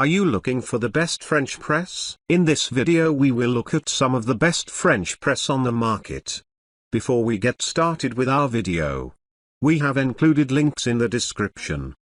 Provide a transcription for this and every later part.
Are you looking for the best French press? In this video we will look at some of the best French press on the market. Before we get started with our video, we have included links in the description.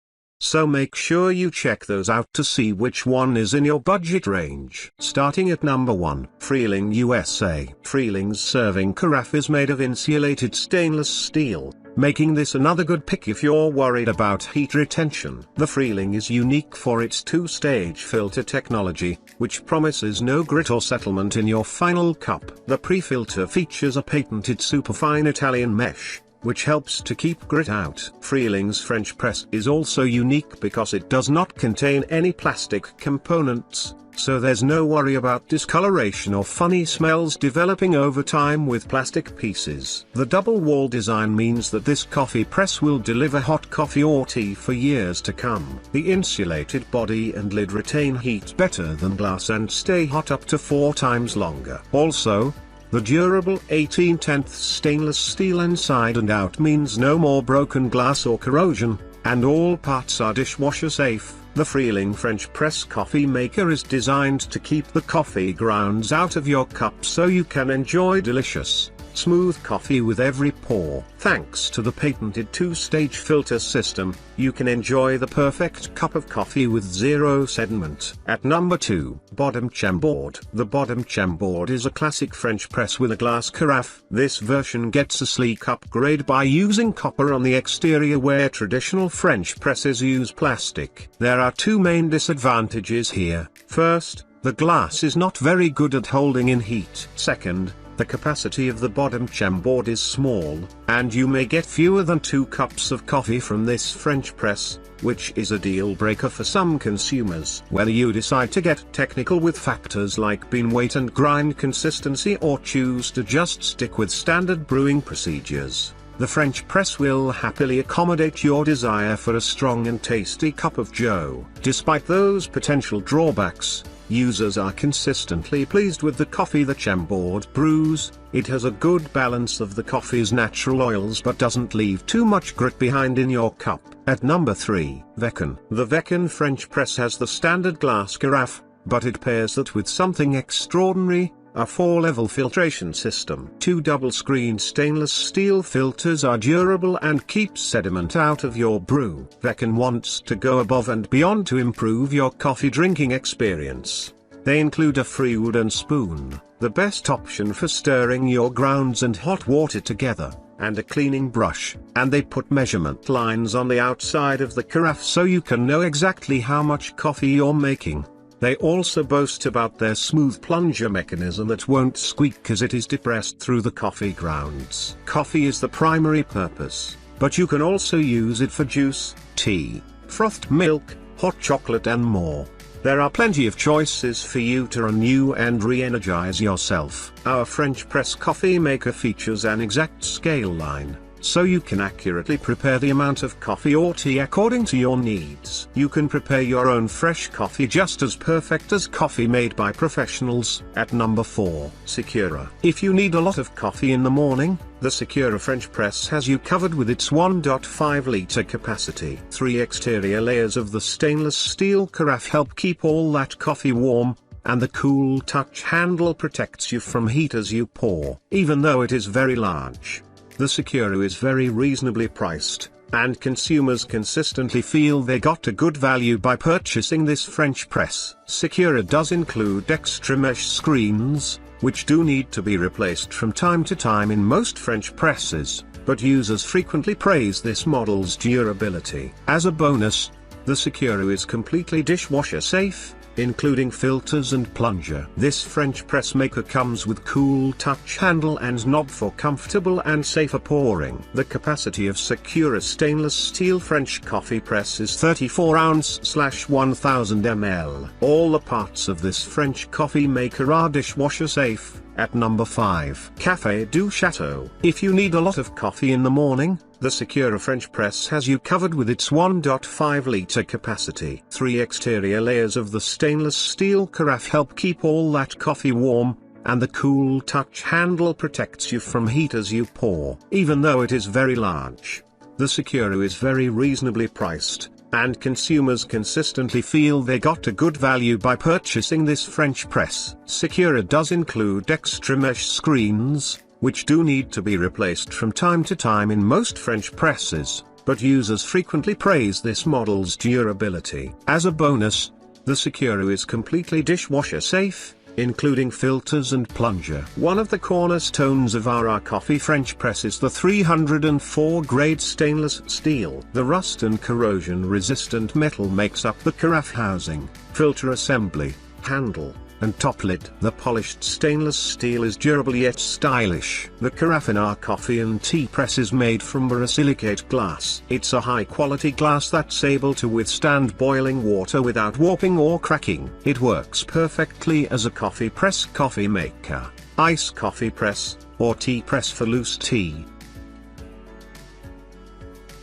So make sure you check those out to see which one is in your budget range. Starting at number 1, Freeling USA. Freeling's serving carafe is made of insulated stainless steel, making this another good pick if you're worried about heat retention. The Freeling is unique for its two-stage filter technology, which promises no grit or settlement in your final cup. The pre-filter features a patented superfine Italian mesh, which helps to keep grit out. Freeling's French press is also unique because it does not contain any plastic components, so there's no worry about discoloration or funny smells developing over time with plastic pieces. The double wall design means that this coffee press will deliver hot coffee or tea for years to come. The insulated body and lid retain heat better than glass and stay hot up to 4 times longer. Also, the durable 18/10 stainless steel inside and out means no more broken glass or corrosion, and all parts are dishwasher safe. The Freeling French press coffee maker is designed to keep the coffee grounds out of your cup so you can enjoy delicious, smooth coffee with every pour. Thanks to the patented two-stage filter system, you can enjoy the perfect cup of coffee with zero sediment. At number 2, Bodum Chambord. The Bodum Chambord is a classic French press with a glass carafe. This version gets a sleek upgrade by using copper on the exterior where traditional French presses use plastic. There are 2 main disadvantages here. First, the glass is not very good at holding in heat. Second, the capacity of the Bodum Chambord is small, and you may get fewer than 2 cups of coffee from this French press, which is a deal breaker for some consumers. Whether you decide to get technical with factors like bean weight and grind consistency or choose to just stick with standard brewing procedures, the French press will happily accommodate your desire for a strong and tasty cup of joe. Despite those potential drawbacks, users are consistently pleased with the coffee the Chambord brews. It has a good balance of the coffee's natural oils but doesn't leave too much grit behind in your cup. At number 3, Veccan. The Veccan French press has the standard glass carafe, but it pairs that with something extraordinary, a 4-level filtration system. 2 double-screen stainless steel filters are durable and keep sediment out of your brew. Veccan wants to go above and beyond to improve your coffee drinking experience. They include a free wooden spoon, the best option for stirring your grounds and hot water together, and a cleaning brush, and they put measurement lines on the outside of the carafe so you can know exactly how much coffee you're making. They also boast about their smooth plunger mechanism that won't squeak as it is depressed through the coffee grounds. Coffee is the primary purpose, but you can also use it for juice, tea, frothed milk, hot chocolate and more. There are plenty of choices for you to renew and re-energize yourself. Our French press coffee maker features an exact scale line, so you can accurately prepare the amount of coffee or tea according to your needs. You can prepare your own fresh coffee just as perfect as coffee made by professionals. At number 4, Sakura. If you need a lot of coffee in the morning, the Sakura French press has you covered with its 1.5-liter capacity. 3 exterior layers of the stainless steel carafe help keep all that coffee warm, and the cool touch handle protects you from heat as you pour. Even though it is very large, the Sakura is very reasonably priced, and consumers consistently feel they got a good value by purchasing this French press. Sakura does include extra mesh screens, which do need to be replaced from time to time in most French presses, but users frequently praise this model's durability. As a bonus, the Sakura is completely dishwasher safe, including filters and plunger. This French press maker comes with cool touch handle and knob for comfortable and safer pouring. The capacity of Sakura stainless steel French coffee press is 34 ounce/1000 ml. All the parts of this French coffee maker are dishwasher safe. At number 5, Café du Chateau. If you need a lot of coffee in the morning, the Sakura French press has you covered with its 1.5-liter capacity. 3 exterior layers of the stainless steel carafe help keep all that coffee warm, and the cool touch handle protects you from heat as you pour. Even though it is very large, the Sakura is very reasonably priced, and consumers consistently feel they got a good value by purchasing this French press. Sakura does include extra mesh screens, which do need to be replaced from time to time in most French presses, but users frequently praise this model's durability. As a bonus, the Sakura is completely dishwasher safe, including filters and plunger. One of the cornerstones of our coffee French press is the 304 grade stainless steel. The rust and corrosion resistant metal makes up the carafe housing, filter assembly, handle, and top lid. The polished stainless steel is durable yet stylish. The carafe in our coffee and tea press is made from borosilicate glass. It's a high quality glass that's able to withstand boiling water without warping or cracking. It works perfectly as a coffee press, coffee maker, ice coffee press, or tea press for loose tea.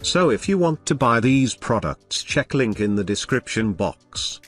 So if you want to buy these products, check link in the description box.